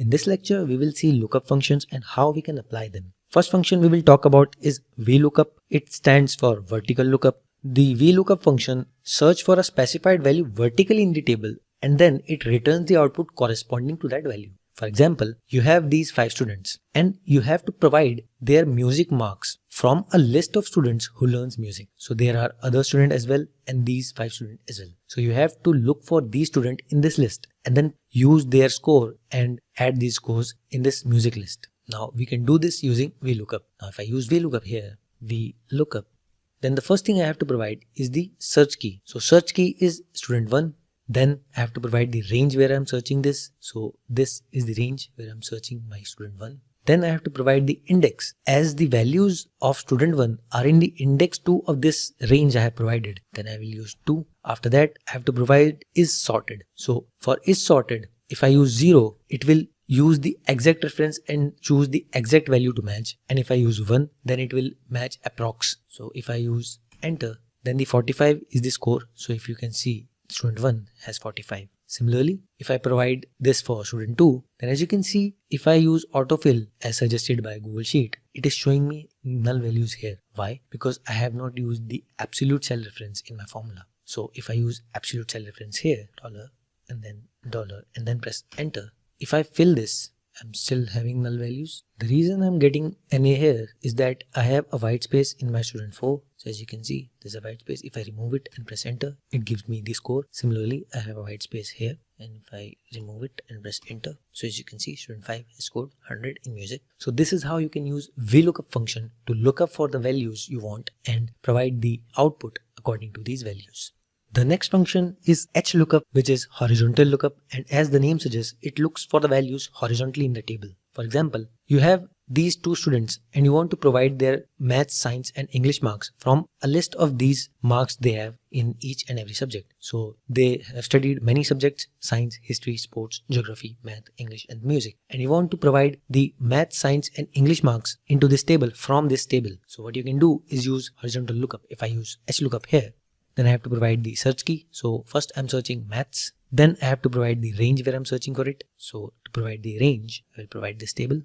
In this lecture, we will see lookup functions and how we can apply them. First function we will talk about is VLOOKUP. It stands for vertical lookup. The VLOOKUP function search for a specified value vertically in the table and then it returns the output corresponding to that value. For example, you have these 5 students and you have to provide their music marks from a list of students who learns music. So there are other students as well and these 5 students as well. So you have to look for these students in this list and then use their score and add these scores in this music list. Now we can do this using VLOOKUP. Now if I use VLOOKUP here, VLOOKUP, then the first thing I have to provide is the search key. So search key is student 1. Then I have to provide the range where I'm searching this. So this is the range where I'm searching my student 1. Then I have to provide the index. As the values of student 1 are in the index 2 of this range I have provided, then I will use 2. After that, I have to provide is sorted. So for is sorted, if I use 0, it will use the exact reference and choose the exact value to match. And if I use 1, then it will match approx. So if I use enter, then the 45 is the score. So if you can see, student 1 has 45. Similarly, if I provide this for student 2, then as you can see, if I use autofill as suggested by Google Sheet, it is showing me null values here. Why? Because I have not used the absolute cell reference in my formula. So if I use absolute cell reference here, $, and then press enter, if I fill this, I'm still having null values. The reason I'm getting NA here is that I have a white space in my student 4. So as you can see, there's a white space. If I remove it and press enter, it gives me the score. Similarly, I have a white space here. And if I remove it and press enter, so as you can see, student 5 has scored 100 in music. So this is how you can use VLOOKUP function to look up for the values you want and provide the output according to these values. The next function is HLOOKUP, which is horizontal lookup, and as the name suggests, it looks for the values horizontally in the table. For example, you have these 2 students and you want to provide their math, science and English marks from a list of these marks they have in each and every subject. So they have studied many subjects: science, history, sports, geography, math, English and music. And you want to provide the math, science and English marks into this table from this table. So what you can do is use horizontal lookup. If I use HLOOKUP here, then I have to provide the search key. So first I'm searching maths. Then I have to provide the range where I'm searching for it. So to provide the range, I will provide this table.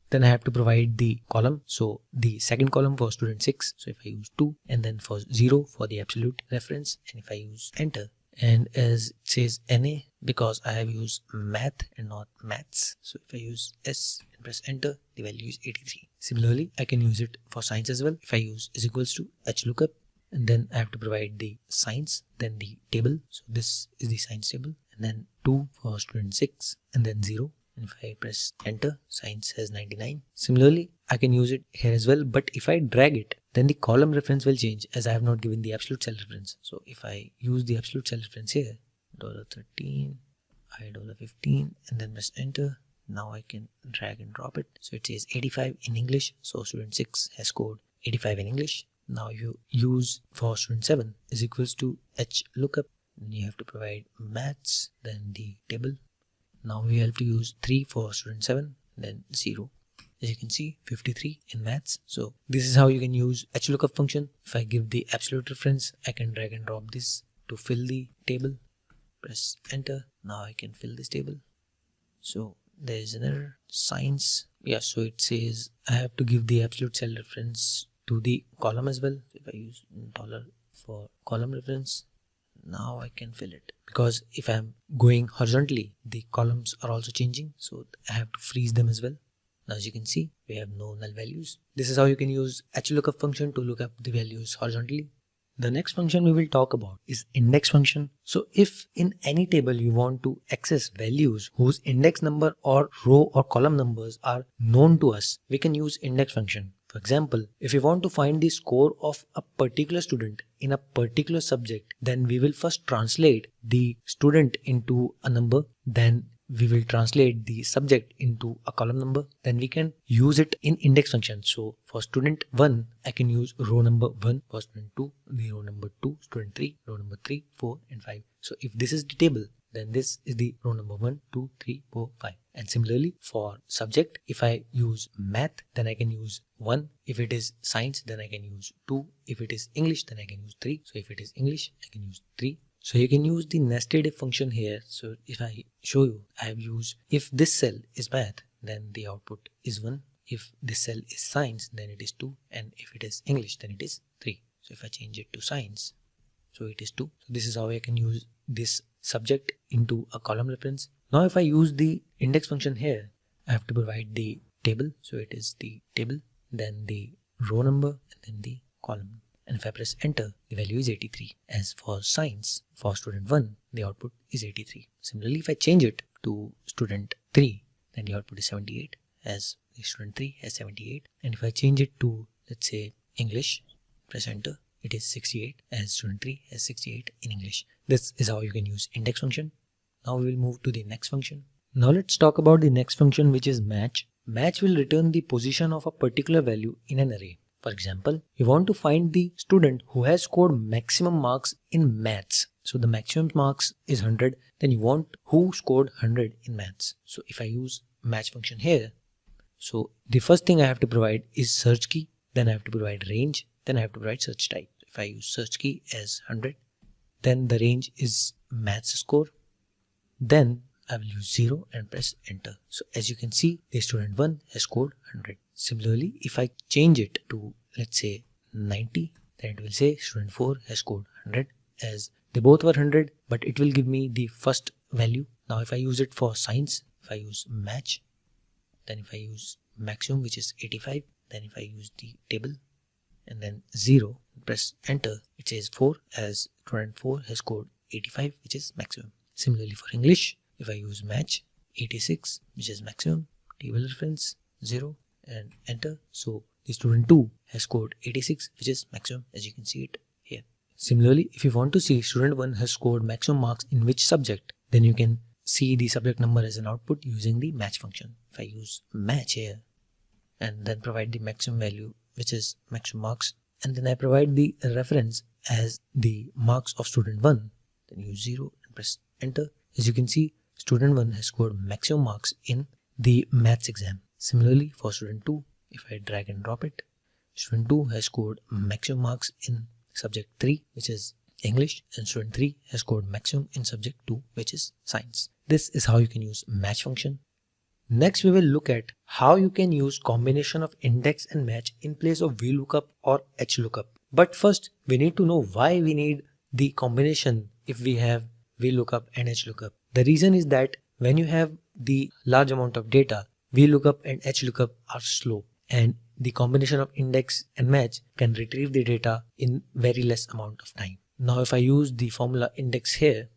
Then I have to provide the column. So the second column for student 6. So if I use 2 and then for 0 for the absolute reference. And if I use enter, and as it says NA, because I have used math and not maths. So if I use S and press enter, the value is 83. Similarly, I can use it for science as well. If I use is equals to HLOOKUP, and then I have to provide the science, then the table. So this is the science table, and then 2 for student 6 and then 0. And if I press enter, science has 99. Similarly, I can use it here as well, but if I drag it, then the column reference will change as I have not given the absolute cell reference. So if I use the absolute cell reference here, $13, $15, and then press enter, now I can drag and drop it. So it says 85 in English. So student 6 has scored 85 in English. Now you use for student 7 is equals to HLOOKUP. And you have to provide maths, then the table. Now we have to use 3 for student 7, then 0. As you can see, 53 in maths. So this is how you can use HLOOKUP function. If I give the absolute reference, I can drag and drop this to fill the table. Press enter. Now I can fill this table. So there is another science. Yeah, so it says I have to give the absolute cell reference to the column as well. If I use $ for column reference, now I can fill it, because if I'm going horizontally, the columns are also changing, so I have to freeze them as well. Now as you can see, we have no null values. This is how you can use HLOOKUP function to look up the values horizontally. The next function we will talk about is index function. So if in any table you want to access values whose index number or row or column numbers are known to us, we can use index function. For example, if we want to find the score of a particular student in a particular subject, then we will first translate the student into a number, then we will translate the subject into a column number, then we can use it in index function. So for student 1, I can use row number 1, for student 2, the row number 2, student 3, row number 3, 4 and 5. So if this is the table, then this is the row number 1, 2, 3, 4, 5. And similarly for subject, if I use math, then I can use 1. If it is science, then I can use 2. If it is English, then I can use 3. So if it is English, I can use 3. So you can use the nested if function here. So if I show you, I have used if this cell is math, then the output is 1. If this cell is science, then it is 2. And if it is English, then it is 3. So if I change it to science, so it is 2. So this is how I can use this subject into a column reference. Now if I use the index function here, I have to provide the table. So it is the table, then the row number, and then the column. And if I press enter, the value is 83. As for science, for student 1, the output is 83. Similarly, if I change it to student 3, then the output is 78, as the student 3 has 78. And if I change it to, let's say, English, press enter, it is 68, as student 3 has 68 in English. This is how you can use index function. Now we will move to the next function. Now let's talk about the next function, which is match. Match will return the position of a particular value in an array. For example, you want to find the student who has scored maximum marks in maths. So the maximum marks is 100. Then you want who scored 100 in maths. So if I use match function here, so the first thing I have to provide is search key. Then I have to provide range. Then I have to provide search type. If I use search key as 100, then the range is maths score. Then I will use 0 and press enter. So as you can see, the student 1 has scored 100. Similarly, if I change it to, let's say, 90, then it will say student 4 has scored 100, as they both were 100, but it will give me the first value. Now if I use it for science, if I use match, then if I use maximum, which is 85, then if I use the table and then 0, press enter, it says 4, as student 4 has scored 85, which is maximum. Similarly for English, if I use match, 86, which is maximum, table reference 0, and enter. So the student 2 has scored 86, which is maximum, as you can see it here. Similarly, if you want to see student 1 has scored maximum marks in which subject, then you can see the subject number as an output using the match function. If I use match here and then provide the maximum value, which is maximum marks, and then I provide the reference as the marks of student 1, then use 0 and press enter. As you can see, student 1 has scored maximum marks in the maths exam. Similarly, for student 2, if I drag and drop it, student 2 has scored maximum marks in subject 3, which is English, and student 3 has scored maximum in subject 2, which is science. This is how you can use match function. Next, we will look at how you can use combination of index and match in place of VLOOKUP or HLOOKUP. But first, we need to know why we need the combination if we have VLOOKUP and HLOOKUP. The reason is that when you have the large amount of data, VLOOKUP and HLOOKUP are slow, and the combination of index and match can retrieve the data in very less amount of time. Now if I use the formula index here,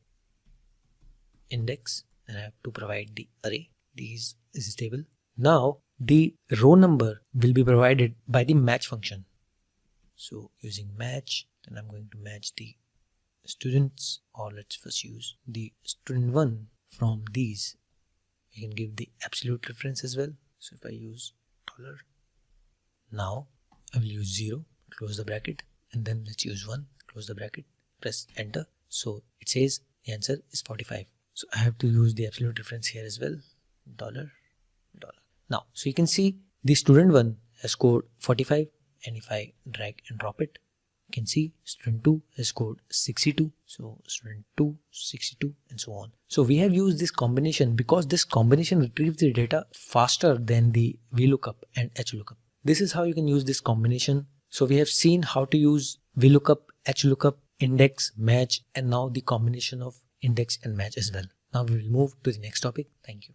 index, then I have to provide the array. This is table. Now the row number will be provided by the match function. So using match, then I'm going to match the students, or let's first use the student 1 from these. You can give the absolute reference as well. So if I use $, now I will use 0, close the bracket, and then let's use 1, close the bracket, press enter. So it says the answer is 45. So I have to use the absolute reference here as well, $. Now, so you can see the student 1 has scored 45, and if I drag and drop it, you can see student 2 has scored 62. So student 2, 62, and so on. So we have used this combination because this combination retrieves the data faster than the VLOOKUP and HLOOKUP. This is how you can use this combination. So we have seen how to use VLOOKUP, HLOOKUP, index, match, and now the combination of index and match as well. Now we will move to the next topic. Thank you.